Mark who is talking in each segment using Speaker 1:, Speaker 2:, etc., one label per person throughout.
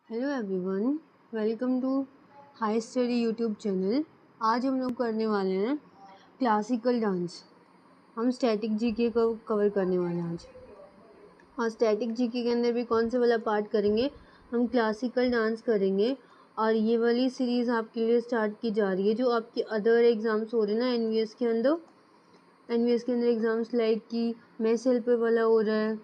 Speaker 1: Hello everyone, welcome to high study YouTube channel. आज हम लोग करने वाले हैं क्लासिकल डांस। हम स्टैटिक जीके को कवर करने वाले हैं आज। और स्टैटिक जीके के अंदर भी कौन से वाला पार्ट करेंगे, हम क्लासिकल डांस करेंगे। और ये वाली सीरीज़ आपके लिए स्टार्ट की जा रही है जो आपके अदर एग्ज़ाम्स हो रहे हैं ना एनवीएस के अंदर। एनवीएस के अंदर एग्ज़ाम्स लाइक कि मैथ्स हेल्पर वाला हो रहा है,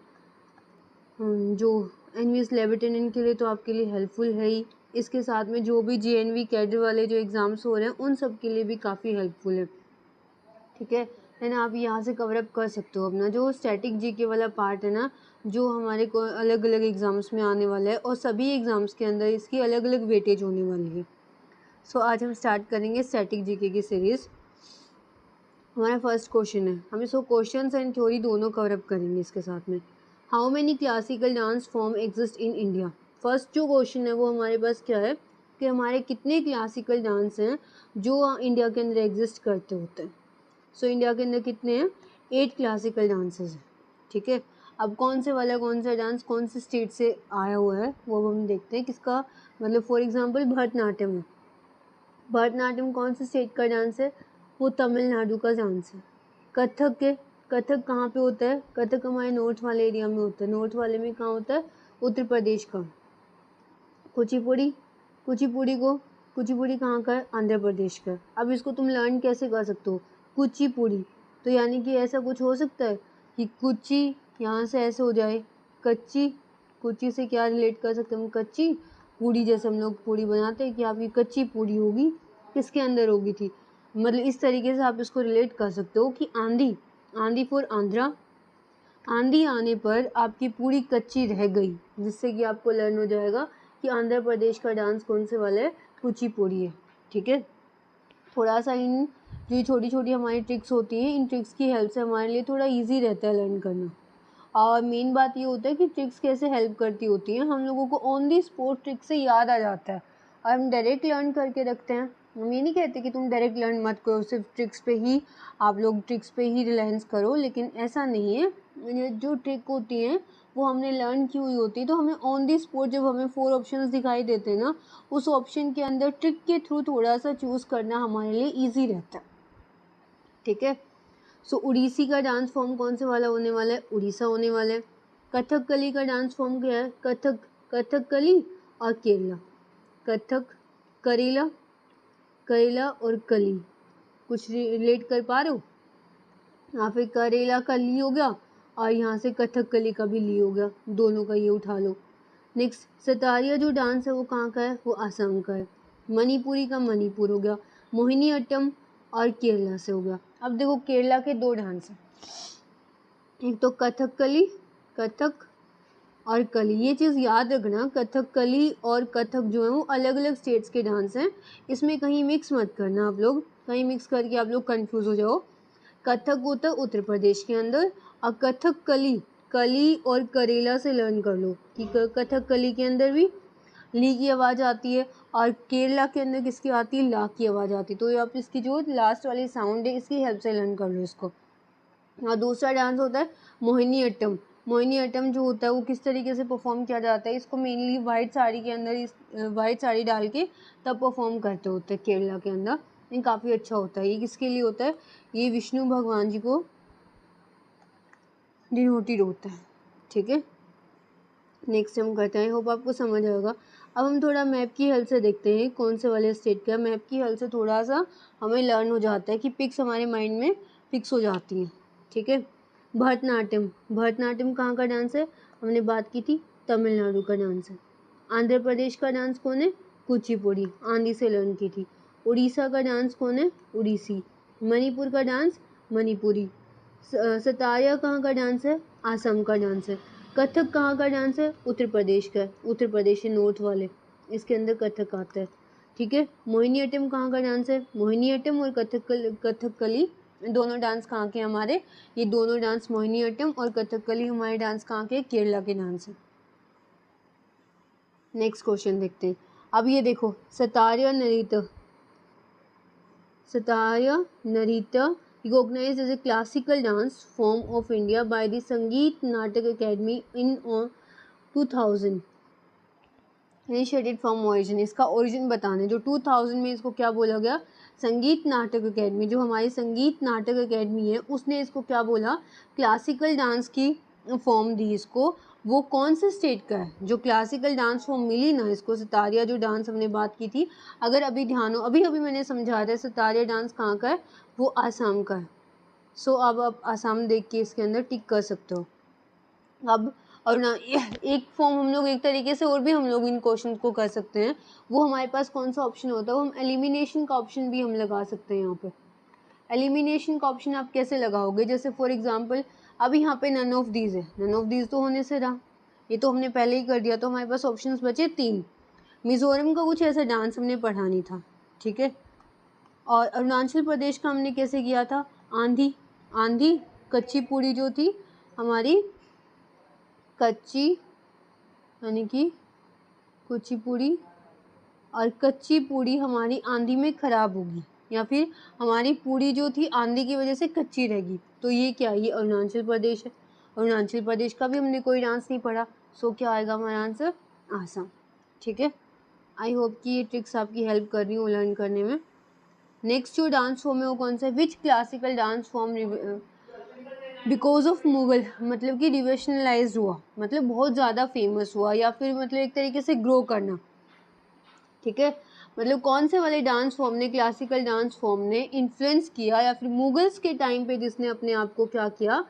Speaker 1: जो एनवीएस लेफ्टिनेंट के लिए तो आपके लिए हेल्पफुल है ही। इसके साथ में जो भी जेएनवी कैडर वाले जो एग्ज़ाम्स हो रहे हैं उन सब के लिए भी काफ़ी हेल्पफुल है। ठीक है, देन आप यहाँ से कवर अप कर सकते हो अपना जो स्टैटिक जीके वाला पार्ट है ना, जो हमारे को अलग अलग एग्ज़ाम्स में आने वाला है और सभी एग्ज़ाम्स के अंदर इसकी अलग अलग वेटेज होने वाली है। सो आज हम स्टार्ट करेंगे स्टैटिक जीके की सीरीज़। हमारा फर्स्ट क्वेश्चन है, हम इसको क्वेश्चन एंड थ्योरी दोनों कवर अप करेंगे इसके साथ में। How many classical dance form exist in India. First जो क्वेश्चन है वो हमारे पास क्या है कि हमारे कितने क्लासिकल डांस हैं जो इंडिया के अंदर एग्जिस्ट करते होते हैं। सो इंडिया के अंदर कितने हैं, 8 क्लासिकल डांसेस हैं। ठीक है, अब कौन से वाला कौन सा डांस कौन से स्टेट से आया हुआ है वो हम देखते हैं। किसका मतलब, फॉर एग्जाम्पल भरतनाट्यम है। भरतनाट्यम कौन से स्टेट का डांस है, वो तमिलनाडु का डांस है। कथक है, कथक कहाँ पे होता है, कथक हमारे नॉर्थ वाले एरिया में होता है। नॉर्थ वाले में कहाँ होता है, उत्तर प्रदेश का। कुचिपुड़ी, कुचिपुड़ी कहाँ का है, आंध्र प्रदेश का। अब इसको तुम लर्न कैसे कर सकते हो, कुचिपुड़ी। तो यानी कि ऐसा कुछ हो सकता है कि कुची यहाँ से ऐसे हो जाए कच्ची। कुची से क्या रिलेट कर सकते हैं हम, कच्ची पूड़ी। जैसे हम लोग पूड़ी बनाते हैं कि आपकी कच्ची पूड़ी होगी, किसके अंदर होगी थी। मतलब इस तरीके से आप इसको रिलेट कर सकते हो कि आंधी, आंधी फॉर आंध्रा, आंधी आने पर आपकी पूरी कच्ची रह गई, जिससे कि आपको लर्न हो जाएगा कि आंध्र प्रदेश का डांस कौन से वाला है, कुचिपुड़ी है। ठीक है, थोड़ा सा इन जो छोटी छोटी हमारी ट्रिक्स होती हैं, इन ट्रिक्स की हेल्प से हमारे लिए थोड़ा इजी रहता है लर्न करना। और मेन बात ये होता है कि ट्रिक्स कैसे हेल्प करती होती हैं, हम लोगों को ऑन दी स्पॉट ट्रिक से याद आ जाता है और हम डायरेक्ट लर्न करके रखते हैं। हम ये नहीं कहते कि तुम डायरेक्ट लर्न मत करो, सिर्फ ट्रिक्स पे ही आप लोग ट्रिक्स पे ही रिलायंस करो, लेकिन ऐसा नहीं है। ये जो ट्रिक होती हैं वो हमने लर्न की हुई होती है, तो हमें ऑन दी स्पॉट जब हमें 4 ऑप्शंस दिखाई देते हैं ना, उस ऑप्शन के अंदर ट्रिक के थ्रू थोड़ा सा चूज़ करना हमारे लिए ईजी रहता है। ठीक है, सो उड़ीसी का डांस फॉर्म कौन से वाला होने वाला है, उड़ीसा होने वाला है। कथकली का डांस फॉर्म क्या है, कथक, कथकली और केरला। कथक, करेला, करेला और कली, कुछ रिलेट कर पा रहे हो। यहाँ पे करेला का ली हो गया और यहाँ से कथकली का भी ली हो गया, दोनों का ये उठा लो। नेक्स्ट सतारिया जो डांस है वो कहाँ का है, वो आसाम का है। मणिपुरी का मणिपुर हो गया। मोहिनी अट्टम और केरला से हो गया। अब देखो केरला के 2 डांस हैं, एक तो कथकली, कथक और कली। ये चीज़ याद रखना, कथकली और कथक जो है वो अलग अलग स्टेट्स के डांस हैं, इसमें कहीं मिक्स मत करना आप लोग, कहीं मिक्स करके आप लोग कंफ्यूज हो जाओ। कथक होता है उत्तर प्रदेश के अंदर, और कथक कली, कली और करेला से लर्न कर लो कि कथक कली के अंदर भी ली की आवाज़ आती है और केरला के अंदर किसकी आती है, ला की आवाज़ आती है। तो आप इसकी जो लास्ट वाली साउंड है इसकी हेल्प से लर्न कर लो इसको। और दूसरा डांस होता है मोहिनी अट्टम। मोहिनी अट्टम जो होता है वो किस तरीके से परफॉर्म किया जाता है, इसको मेनली वाइट साड़ी के अंदर, इस वाइट साड़ी डाल के तब परफॉर्म करते होते हैं केरला के अंदर। ये काफ़ी अच्छा होता है। ये किसके लिए होता है, ये विष्णु भगवान जी को डिनोटेड होता है। ठीक है, नेक्स्ट हम करते हैं, होप आपको समझ आएगा। अब हम थोड़ा मैप की हेल्प से देखते हैं कौन से वाले स्टेट का। मैप की हेल्प से थोड़ा सा हमें लर्न हो जाता है कि पिक्स हमारे माइंड में फिक्स हो जाती हैं। ठीक है, भरतनाट्यम, भरतनाट्यम कहाँ का डांस है, हमने बात की थी तमिलनाडु का डांस है। आंध्र प्रदेश का डांस कौन है, कुचिपुड़ी, आंधी से लर्न की थी। उड़ीसा का डांस कौन है, उड़ीसी। मणिपुर का डांस मणिपुरी। सतारिया कहाँ का डांस है, आसाम का डांस है। कथक कहाँ का डांस है, उत्तर प्रदेश का है, उत्तर प्रदेश के नॉर्थ वाले, इसके अंदर कथक आता है। ठीक है, मोहिनी अट्टम कहाँ का डांस है, मोहिनी अट्टम और कथकली दोनों डांस कहाँ के हमारे, ये दोनों डांस मोहिनी अट्टम और कथकली हमारे डांस कहाँ के, केरला के डांस है। नेक्स्ट क्वेश्चन देखते हैं। अब ये देखो सतारिया नृत्य, सतारिया नृत्य recognized as a classical dance form of India by the Sangeet Natak Academy in 2000. Initiated from origin, इसका ओरिजिन बताने, जो 2000 में इसको क्या बोला गया, संगीत नाटक अकेडमी, जो हमारी संगीत नाटक अकेडमी है उसने इसको क्या बोला, क्लासिकल डांस की फॉर्म दी इसको। वो कौन से स्टेट का है जो क्लासिकल डांस फॉर्म मिली ना इसको, सितारिया जो डांस हमने बात की थी, अगर अभी ध्यान हो, अभी अभी मैंने समझा दिया सितारिया डांस कहाँ का है, वो आसाम का है। सो अब आप आसाम देख के इसके अंदर टिक कर सकते हो। अब और ना एक फॉर्म हम लोग एक तरीके से और भी हम लोग इन क्वेश्चन को कर सकते हैं, वो हमारे पास कौन सा ऑप्शन होता है, वो हम एलिमिनेशन का ऑप्शन भी हम लगा सकते हैं। यहाँ पे एलिमिनेशन का ऑप्शन आप कैसे लगाओगे, जैसे फॉर एग्जांपल अब यहाँ पे नन ऑफ दीज है, नन ऑफ दीज तो होने से रहा, ये तो हमने पहले ही कर दिया, तो हमारे पास ऑप्शंस बचे 3। मिजोरम का कुछ ऐसा डांस हमने पढ़ा नहीं था, ठीक है। और अरुणाचल प्रदेश का हमने कैसे किया था, आंधी, आंधी कच्ची पूड़ी जो थी हमारी, कच्ची यानी कि कुचिपुड़ी, और कच्ची पूड़ी हमारी आंधी में ख़राब होगी, या फिर हमारी पूड़ी जो थी आंधी की वजह से कच्ची रहेगी, तो ये क्या है, ये अरुणाचल प्रदेश है। अरुणाचल प्रदेश का भी हमने कोई डांस नहीं पढ़ा, सो क्या आएगा हमारा आंसर, आसाम, ठीक है। आई होप कि ये ट्रिक्स आपकी हेल्प कर रही हूँ लर्न करने में। नेक्स्ट जो डांस फॉर्म है वो कौन सा है, which classical dance form because of Mughal, मतलब कि डिविशनलाइज हुआ, मतलब बहुत ज़्यादा फेमस हुआ, या फिर मतलब एक तरीके से ग्रो करना, ठीक है। मतलब कौन से वाले डांस फॉर्म ने, क्लासिकल डांस फॉर्म ने इन्फ्लुएंस किया, या फिर मुगल्स के टाइम पे जिसने अपने आप को क्या किया,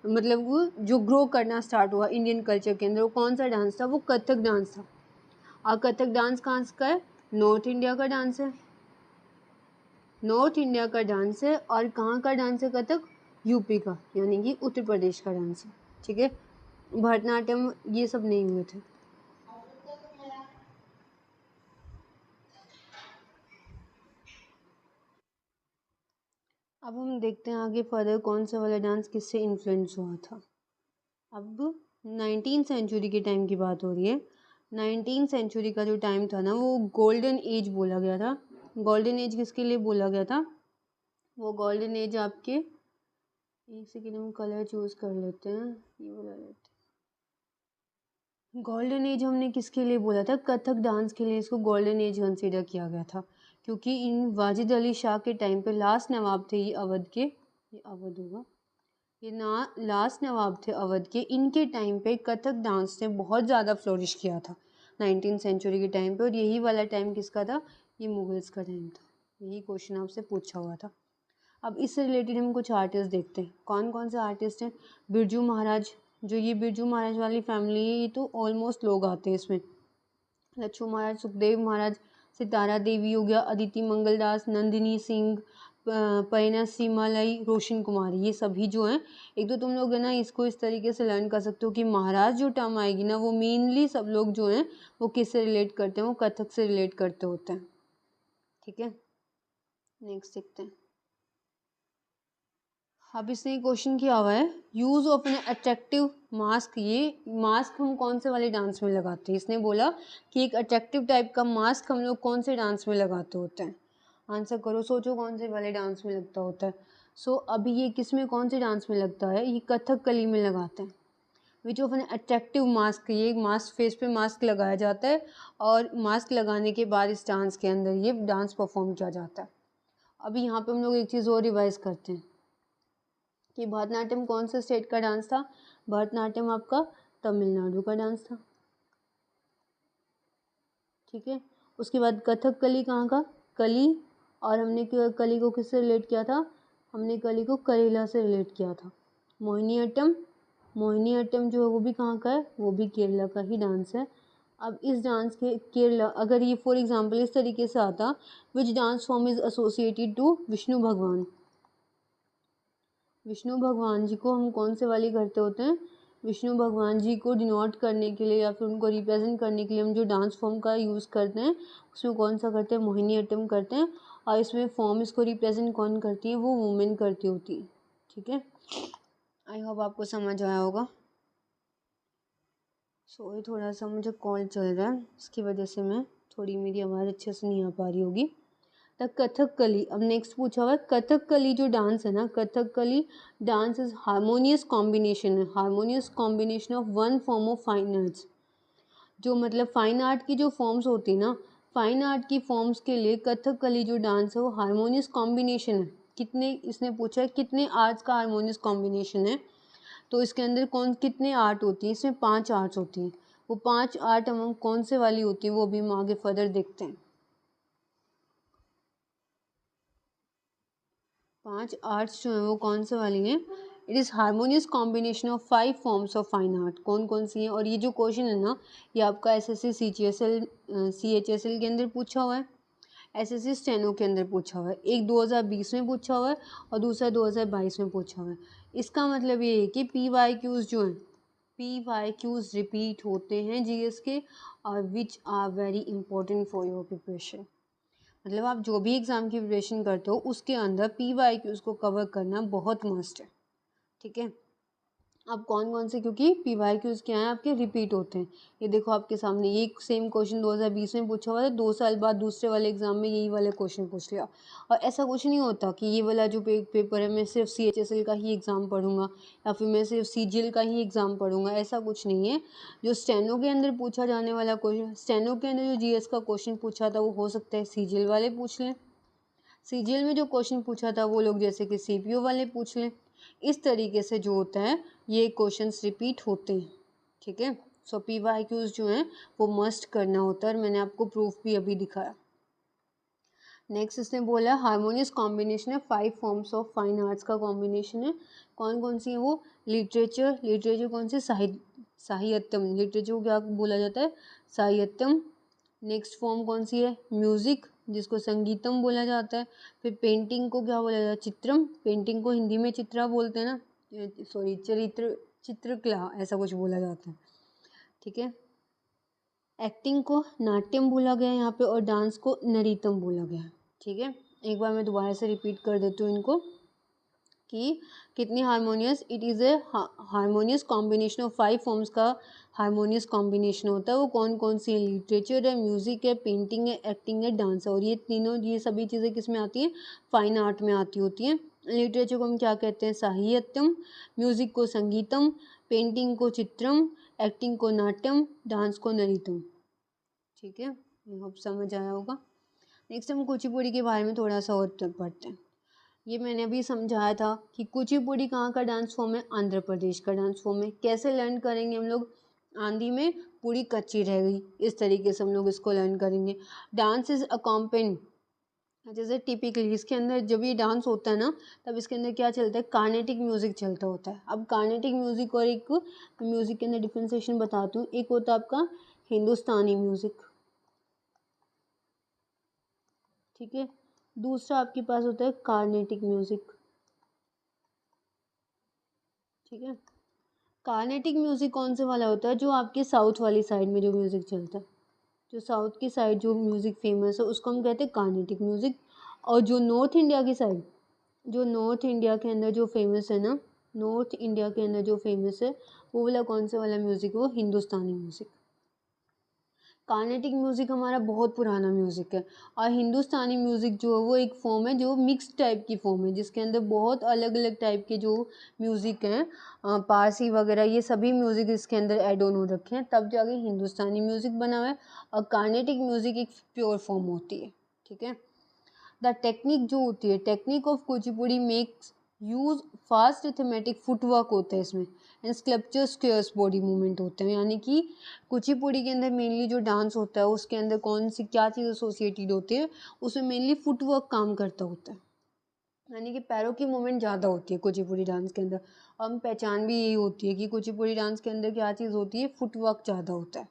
Speaker 1: मतलब वो जो ग्रो करना स्टार्ट हुआ इंडियन कल्चर के अंदर, वो कौन सा डांस था, वो कथक डांस था। और कथक डांस कहाँ का है, नॉर्थ इंडिया का डांस है, नॉर्थ इंडिया का डांस है। और कहाँ का डांस है कथक, यूपी का, यानी कि उत्तर प्रदेश का डांस है, ठीक है। भरतनाट्यम ये सब नहीं हुए थे। अब हम देखते हैं आगे फर्दर कौन सा वाला डांस किससे इन्फ्लुएंस हुआ था। अब 19th सेंचुरी के टाइम की बात हो रही है। 19th सेंचुरी का जो टाइम था ना, वो गोल्डन एज बोला गया था। गोल्डन एज किसके लिए बोला गया था, वो गोल्डन एज आपके, एक सेकेंड हम कलर चूज कर लेते हैं, ये वाला लेते हैं। गोल्डन एज हमने किसके लिए बोला था, कथक डांस के लिए इसको गोल्डन एज कंसीडर किया गया था, क्योंकि इन वाजिद अली शाह के टाइम पे लास्ट नवाब थे ये अवध के, ये अवध होगा, ये ना लास्ट नवाब थे अवध के, इनके टाइम पे कथक डांस ने बहुत ज़्यादा फ्लोरिश किया था 19th सेंचुरी के टाइम पे। और यही वाला टाइम किसका था, ये मुगल्स का टाइम था, यही क्वेश्चन आपसे पूछा हुआ था। अब इससे रिलेटेड हम कुछ आर्टिस्ट देखते हैं, कौन कौन से आर्टिस्ट हैं। बिरजू महाराज, जो ये बिरजू महाराज वाली फैमिली है, ये तो ऑलमोस्ट लोग आते हैं इसमें, लच्छू महाराज, सुखदेव महाराज, सितारा देवी हो गया, अदिति मंगल दास, नंदिनी सिंह, पैना सीमालाई, रोशन कुमारी, ये सभी जो हैं, एक तो तुम लोग है ना इसको इस तरीके से लर्न कर सकते हो कि महाराज जो टर्म आएगी ना, वो मेनली सब लोग जो हैं वो किससे रिलेट करते हैं, वो कथक से रिलेट करते होते हैं, ठीक है। नेक्स्ट देखते हैं। अब इसने क्वेश्चन किया हुआ है, use of an attractive mask, ये मास्क हम कौन से वाले डांस में लगाते हैं, इसने बोला कि एक अट्रैक्टिव टाइप का मास्क हम लोग कौन से डांस में लगाते होते हैं। आंसर करो, सोचो कौन से वाले डांस में लगता होता है। सो अभी ये किस में, कौन से डांस में लगता है, ये कथकली में लगाते हैं। Which of an attractive mask, ये मास्क, फेस पे मास्क लगाया जाता है, और मास्क लगाने के बाद इस डांस के अंदर ये डांस परफॉर्म किया जाता है। अभी यहाँ पे हम लोग एक चीज़ और रिवाइज करते हैं कि भरतनाट्यम कौन से स्टेट का डांस था, भरतनाट्यम आपका तमिलनाडु का डांस था, ठीक है। उसके बाद कथकली कहाँ का, कली, और हमने कली को किससे रिलेट किया था, हमने कली को करेला से रिलेट किया था। मोहिनीअट्टम, मोहिनीअट्टम जो है वो भी कहाँ का है, वो भी केरला का ही डांस है। अब इस डांस के केरला, अगर ये फॉर एग्जांपल इस तरीके से आता, which dance form is associated to Vishnu भगवान, विष्णु भगवान जी को हम कौन से वाली करते होते हैं, विष्णु भगवान जी को डिनोट करने के लिए या फिर उनको रिप्रेजेंट करने के लिए हम जो डांस फॉर्म का यूज़ करते हैं उसमें कौन सा करते हैं, मोहिनीअट्टम करते हैं। और इसमें फॉर्म इसको रिप्रेजेंट कौन करती है, वो वुमेन करती होती है, ठीक है। आई होप आपको समझ आया होगा। सॉरी थोड़ा सा मुझे कॉल चल रहा है, इसकी वजह से मैं थोड़ी, मेरी आवाज़ अच्छे से नहीं आ पा रही होगी। द कथकली, अब नेक्स्ट पूछा हुआ है, कथकली जो डांस है ना, Kathakali dance is harmonious combination है, harmonious combination of one form of fine arts, जो मतलब फाइन आर्ट की जो फॉर्म्स होती है ना, फाइन आर्ट की फॉर्म्स के लिए कथकली जो डांस है वो हारमोनियस कॉम्बिनेशन है। कितने, इसने पूछा है कितने आर्ट्स का हारमोनियस कॉम्बिनेशन है, तो इसके अंदर कितने आर्ट होती है, इसमें 5 आर्ट्स होती हैं। वो 5 आर्ट हम कौन से वाली होती है वो अभी हम आगे फर्दर देखते हैं। 5 आर्ट्स जो है वो कौन से वाली हैं? It is harmonious combination of 5 forms of fine art. कौन कौन सी हैं? और ये जो क्वेश्चन है ना, ये आपका एसएससी सीएचएसएल के अंदर पूछा हुआ है, एसएससी स्टेनो के अंदर पूछा हुआ है। एक 2020 में पूछा हुआ है और दूसरा 2022 में पूछा हुआ है। इसका मतलब ये है कि PYQs जो हैं, PYQs रिपीट होते हैं जीएस के, और which are very important for your preparation. मतलब आप जो भी एग्ज़ाम की प्रिपरेशन करते हो उसके अंदर PYQs को कवर करना बहुत मस्ट है, ठीक है। अब कौन कौन से, क्योंकि PYQs क्या हैं आपके, रिपीट होते हैं। ये देखो आपके सामने ये सेम क्वेश्चन 2020 में पूछा हुआ था, 2 साल बाद दूसरे वाले एग्जाम में यही वाले क्वेश्चन पूछ लिया। और ऐसा कुछ नहीं होता कि ये वाला जो पेपर है मैं सिर्फ CHSL का ही एग्ज़ाम पढ़ूंगा या फिर मैं सिर्फ CGL का ही एग्ज़ाम पढ़ूंगा, ऐसा कुछ नहीं है। जो स्टेनो के अंदर पूछा जाने वाला क्वेश्चन, स्टेनो के अंदर जो GS का क्वेश्चन पूछा था वो हो सकता है CGL वाले पूछ लें, CGL में जो क्वेश्चन पूछा था वो लोग जैसे कि CPO वाले पूछ लें। इस तरीके से जो होता है ये क्वेश्चंस रिपीट होते हैं, ठीक है। सो PYQs जो हैं वो मस्ट करना होता है, और मैंने आपको प्रूफ भी अभी दिखाया। नेक्स्ट इसने बोला हारमोनियस कॉम्बिनेशन है 5 फॉर्म्स ऑफ फाइन आर्ट्स का कॉम्बिनेशन है। कौन कौन सी है वो? लिटरेचर, लिटरेचर कौन सी? साहित्यम, लिटरेचर को क्या बोला जाता है? साहित्यम। नेक्स्ट फॉर्म कौन सी है? म्यूजिक, जिसको संगीतम बोला जाता है। फिर पेंटिंग को क्या बोला जाता है? चित्रम, पेंटिंग को हिंदी में चित्रा बोलते हैं ना, सॉरी चित्रकला ऐसा कुछ बोला जाता है, ठीक है। एक्टिंग को नाट्यम बोला गया है यहाँ पे, और डांस को नृत्यम बोला गया है, ठीक है। एक बार मैं दोबारा से रिपीट कर देती हूँ इनको कि कितनी harmonious, it is a harmonious combination of 5 forms का हारमोनियस कॉम्बिनेशन होता है। वो कौन कौन सी है? लिटरेचर है, म्यूजिक है, पेंटिंग है, एक्टिंग है, डांस है। और ये तीनों, ये सभी चीज़ें किस में आती हैं? फाइन आर्ट में आती होती हैं। लिटरेचर को हम क्या कहते हैं? साहित्यम। म्यूजिक को संगीतम। पेंटिंग को चित्रम। एक्टिंग को नाट्यम। डांस को नृत्यम, ठीक है। आई होप समझ आया होगा। नेक्स्ट हम कुचिपुड़ी के बारे में थोड़ा सा और पढ़ते हैं। ये मैंने अभी समझाया था कि कुचिपुड़ी कहाँ का डांस फॉर्म है? आंध्र प्रदेश का डांस फॉर्म है। कैसे लर्न करेंगे हम लोग? आंधी में पूरी कच्ची रह गई, इस तरीके से हम लोग इसको लर्न करेंगे। डांस इज अकॉम्पेन, जैसे टिपिकली इसके अंदर जब ये डांस होता है ना, तब इसके अंदर क्या चलता है? कार्नेटिक म्यूजिक चलता होता है। अब कार्नेटिक म्यूजिक और एक म्यूजिक के अंदर डिफ्रेंसिएशन बताती हूँ। एक होता है आपका हिंदुस्तानी म्यूजिक, ठीक है। दूसरा आपके पास होता है कार्नेटिक म्यूजिक, ठीक है। कार्नेटिक म्यूजिक कौन से वाला होता है? जो आपके साउथ वाली साइड में जो म्यूजिक चलता है, जो साउथ की साइड जो म्यूजिक फेमस है उसको हम कहते हैं कार्नेटिक म्यूजिक। और जो नॉर्थ इंडिया की साइड, जो नॉर्थ इंडिया के अंदर जो फेमस है ना, नॉर्थ इंडिया के अंदर जो फेमस है वो वाला कौन से वाला म्यूजिक? वो हिंदुस्तानी म्यूजिक। कार्नेटिक म्यूज़िक हमारा बहुत पुराना म्यूज़िक है, और हिंदुस्तानी म्यूज़िक जो है वो एक फॉर्म है जो मिक्स टाइप की फॉर्म है, जिसके अंदर बहुत अलग अलग टाइप के जो म्यूज़िक हैं, पारसी वगैरह ये सभी म्यूज़िक इसके अंदर ऐड ऑन हो रखे हैं, तब जाके हिंदुस्तानी म्यूज़िक बना हुआ है। और कार्नेटिक म्यूज़िक एक प्योर फॉर्म होती है, ठीक है। द टेक्निक जो होती है, technique of Kuchipudi makes use fast arithmetic footwork होता है इसमें, and sculpture squares body movement होते हैं। यानी कि कुचिपुड़ी के अंदर मेनली जो डांस होता है उसके अंदर कौन सी क्या चीज़ एसोसिएटेड होती है? उसमें मेनली फुटवर्क काम करता होता है, यानी कि पैरों की मूवमेंट ज़्यादा होती है कुचिपुड़ी डांस के अंदर। हम पहचान भी यही होती है कि कुचिपुड़ी डांस के अंदर क्या चीज़ होती है? फुटवर्क ज़्यादा होता है।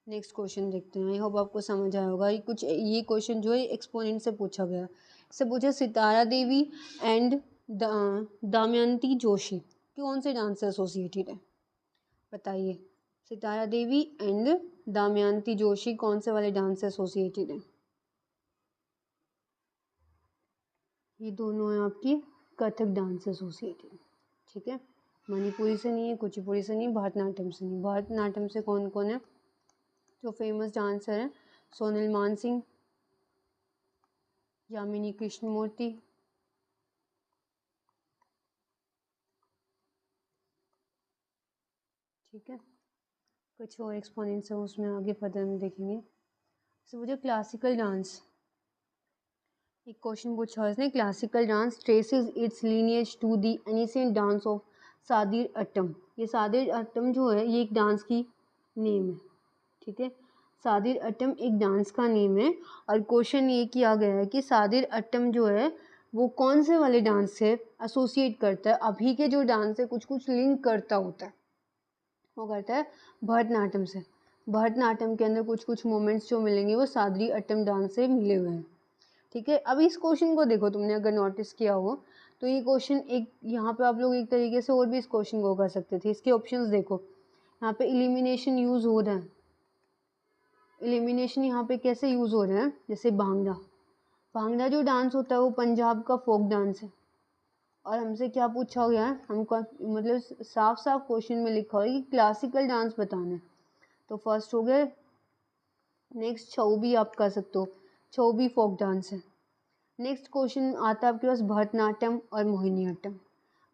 Speaker 1: नेक्स्ट क्वेश्चन देखते हैं। आई होप आपको समझ आया होगा। ये क्वेश्चन जो है एक्सपोनेंट से पूछा गया। इससे पूछा सितारा देवी एंड दमयंती जोशी कौन से डांस से एसोसिएटेड है? बताइए। सितारा देवी एंड दमयंती जोशी कौन से वाले डांस से एसोसिएटेड है? ये दोनों है आपकी कथक डांस से एसोसिएटेड, ठीक है। मणिपुरी से नहीं है, कुचिपुड़ी से नहीं, भरतनाट्यम से नहीं। भरतनाट्यम से कौन कौन है जो फेमस डांसर है? सोनल मानसिंह, यामिनी कृष्णमूर्ति, ठीक है। कुछ और एक्सपोनेंट्स हैं उसमें आगे फर्दर हम देखेंगे। तो मुझे क्लासिकल डांस, एक क्वेश्चन पूछा है इसने, classical dance traces its lineage to the ancient dance of Sadir Attam. ये सादिर अट्टम जो है ये एक डांस की नेम है, ठीक है। सादिर अट्टम एक डांस का नेम है और क्वेश्चन ये किया गया है कि सादिर अट्टम जो है वो कौन से वाले डांस से एसोसिएट करता है। अभी के जो डांस है कुछ कुछ लिंक करता होता है, वो करता है भरतनाट्यम से। भरतनाट्यम के अंदर कुछ कुछ मोमेंट्स जो मिलेंगे वो सादरी अट्टम डांस से मिले हुए हैं, ठीक है। अब इस क्वेश्चन को देखो, तुमने अगर नोटिस किया हो तो ये क्वेश्चन एक, यहाँ पे आप लोग एक तरीके से और भी इस क्वेश्चन को कर सकते थे। इसके ऑप्शंस देखो, यहाँ पे एलिमिनेशन यूज़ हो रहा है। एलिमिनेशन यहाँ पे कैसे यूज़ हो रहा है, जैसे भांगड़ा। भांगड़ा जो डांस होता है वो पंजाब का फोक डांस है और हमसे क्या पूछा गया है, हमको मतलब साफ साफ क्वेश्चन में लिखा हुआ है कि क्लासिकल डांस बताना है। तो फर्स्ट हो गया। नेक्स्ट छऊ भी आप कर सकते हो, छऊ भी फोक डांस है। नेक्स्ट क्वेश्चन आता है आपके पास भरतनाट्यम और मोहिनीअट्टम।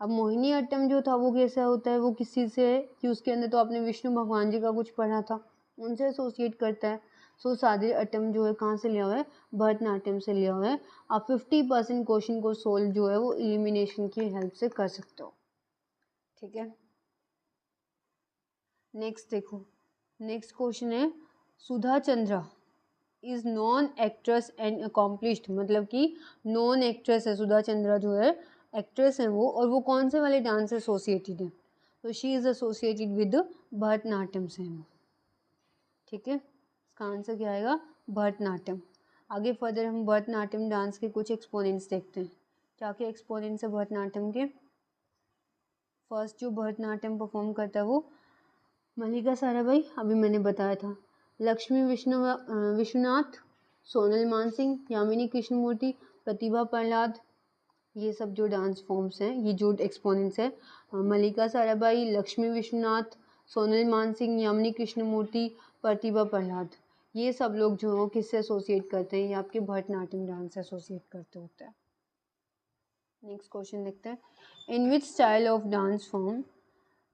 Speaker 1: अब मोहिनीअट्टम जो था वो कैसा होता है, वो किसी से कि उसके अंदर तो आपने विष्णु भगवान जी का कुछ पढ़ा था, उनसे एसोसिएट करता है। सो सादिर अट्टम जो है कहाँ से लिया हुआ है, भरतनाट्यम से लिया हुआ है। आप 50% क्वेश्चन को सोल्व जो है वो एलिमिनेशन की हेल्प से कर सकते हो, ठीक है। नेक्स्ट देखो, नेक्स्ट क्वेश्चन है Sudha Chandra is known actress and accomplished, मतलब कि नॉन एक्ट्रेस है सुधा चंद्रा जो है, एक्ट्रेस है वो, और वो कौन से वाले डांस से एसोसिएटेड है, तो she is associated with Bharatanatyam से, ठीक है। इसका आंसर क्या आएगा, भरतनाट्यम। आगे फर्दर हम भरतनाट्यम डांस के कुछ एक्सपोनेंट्स देखते हैं। क्या क्या एक्सपोनेंट्स है भरतनाट्यम के। फर्स्ट जो भरतनाट्यम परफॉर्म करता है वो मल्लिका साराभाई, अभी मैंने बताया था। लक्ष्मी विश्वनाथ, सोनल मानसिंह, यामिनी कृष्णमूर्ति, प्रतिभा प्रहलाद, ये सब जो डांस फॉर्म्स हैं, ये जो एक्सपोनेंट्स हैं, मल्लिका साराभाई, लक्ष्मी विश्वनाथ, सोनल मानसिंह, यामिनी कृष्णमूर्ति, प्रतिभा प्रहलाद, ये सब लोग जो हैं किससे एसोसिएट करते हैं, ये आपके भरतनाट्यम डांस से एसोसिएट करते होते हैं। नेक्स्ट क्वेश्चन देखते हैं, in which style of dance form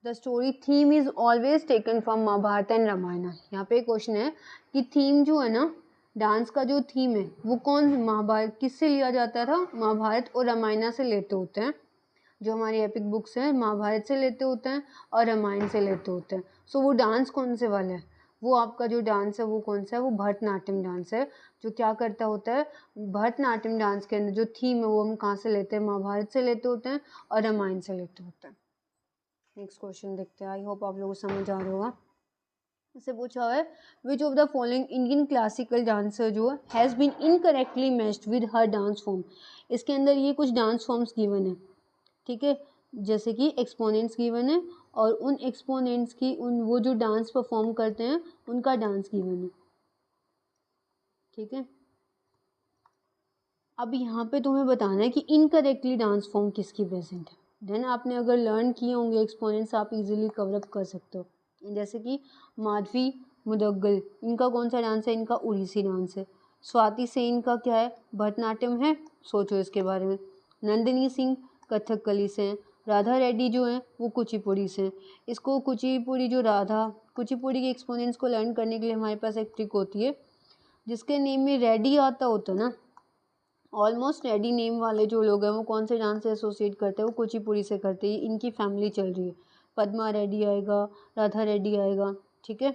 Speaker 1: the story theme is always taken from Mahabharata and Ramayana. यहाँ पे क्वेश्चन है कि थीम जो है ना, डांस का जो थीम है वो कौन महाभारत किससे लिया जाता था, महाभारत और रामायण से लेते होते हैं। जो हमारी एपिक बुक्स हैं महाभारत से लेते होते हैं और रामायण से लेते होते हैं। सो वो डांस कौन से वाला है, वो आपका जो डांस है वो कौन सा है, वो भरतनाट्यम डांस है। जो क्या करता होता है, भरतनाट्यम डांस के अंदर जो थीम है वो हम कहाँ से लेते हैं, महाभारत से लेते होते हैं और रामायण से लेते होते हैं। नेक्स्ट क्वेश्चन देखते हैं, आई होप आप लोगों को समझ आ रहा होगा। इससे पूछा हुआ है which of the following Indian classical dancer जो has been incorrectly matched with her dance form. इसके अंदर ये कुछ डांस फॉर्म्स गिवन है, ठीक है, जैसे कि एक्सपोनेंट्स गिवन है और उन एक्सपोनेंट्स की उन वो जो डांस परफॉर्म करते हैं उनका डांस गिवन है, ठीक है। अब यहाँ पे तुम्हें बताना है कि इनकरेक्टली डांस फॉर्म किसकी प्रेजेंट है। देन आपने अगर लर्न किए होंगे एक्सपोनेंट्स आप इजीली कवरअप कर सकते हो। जैसे कि माधवी मुदग्गल, इनका कौन सा डांस है, इनका उड़ीसी डांस है। स्वाति सेन का क्या है, भरतनाट्यम है, सोचो इसके बारे में। नंदिनी सिंह कथकली से हैं। राधा रेड्डी जो हैं वो कुचिपुड़ी से हैं। इसको कुचिपुड़ी जो राधा कुचिपुड़ी के एक्सपोनेंट्स को लर्न करने के लिए हमारे पास एक ट्रिक होती है, जिसके नेम में रेड्डी आता होता है ना, ऑलमोस्ट रेडी नेम वाले जो लोग हैं वो कौन से डांस से एसोसिएट करते हैं, वो कुचिपुड़ी से करते हैं। इनकी फैमिली चल रही है, पद्मा रेड्डी आएगा, राधा रेड्डी आएगा, ठीक है।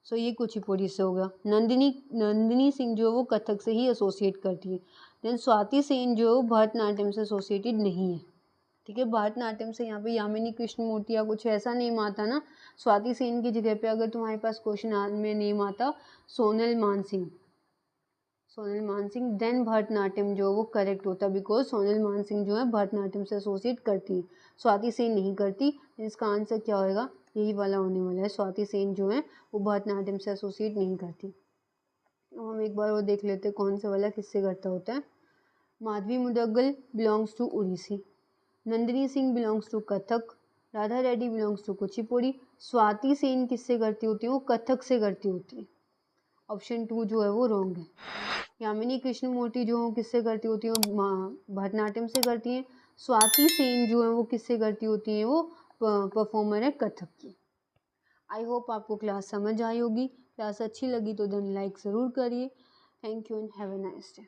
Speaker 1: सो ये कुचिपुड़ी से होगा। नंदिनी सिंह जो है वो कथक से ही एसोसिएट करती है। देन स्वाति सेन जो भरतनाट्यम से एसोसिएटेड नहीं है, ठीक है। भरतनाट्यम से यहाँ पे यामिनी कृष्णमूर्ति या कुछ ऐसा नेम आता ना, स्वाति सेन की जगह पे अगर तुम्हारे पास क्वेश्चन में नेम आता सोनल मानसिंह, सोनल मानसिंह, देन भरतनाट्यम जो वो करेक्ट होता है, बिकॉज सोनल मानसिंह जो है भरतनाट्यम से एसोसिएट करती है, स्वाति सेन नहीं करती। इसका आंसर क्या होएगा, यही वाला होने वाला है, स्वाति सेन जो है वो भरतनाट्यम से एसोसिएट नहीं करती। अब हम एक बार वो देख लेते हैं कौन सा वाला किससे करता होता है। Madhavi Mudgal belongs to Odissi, Nandini Singh belongs to Kathak, Radha Reddy belongs to Kuchipudi, Swati Sen किससे करती होती है, वो कथक से करती होती है। ऑप्शन 2 जो है वो रॉन्ग है। यामिनी कृष्णमूर्ति जो किससे करती होती है, वो भरतनाट्यम से करती हैं। स्वाति सेन जो है वो किससे करती होती हैं, वो परफॉर्मर है कथक की। आई होप आपको क्लास समझ आई होगी। क्लास अच्छी लगी तो देन लाइक ज़रूर करिए। Thank you and have a nice day.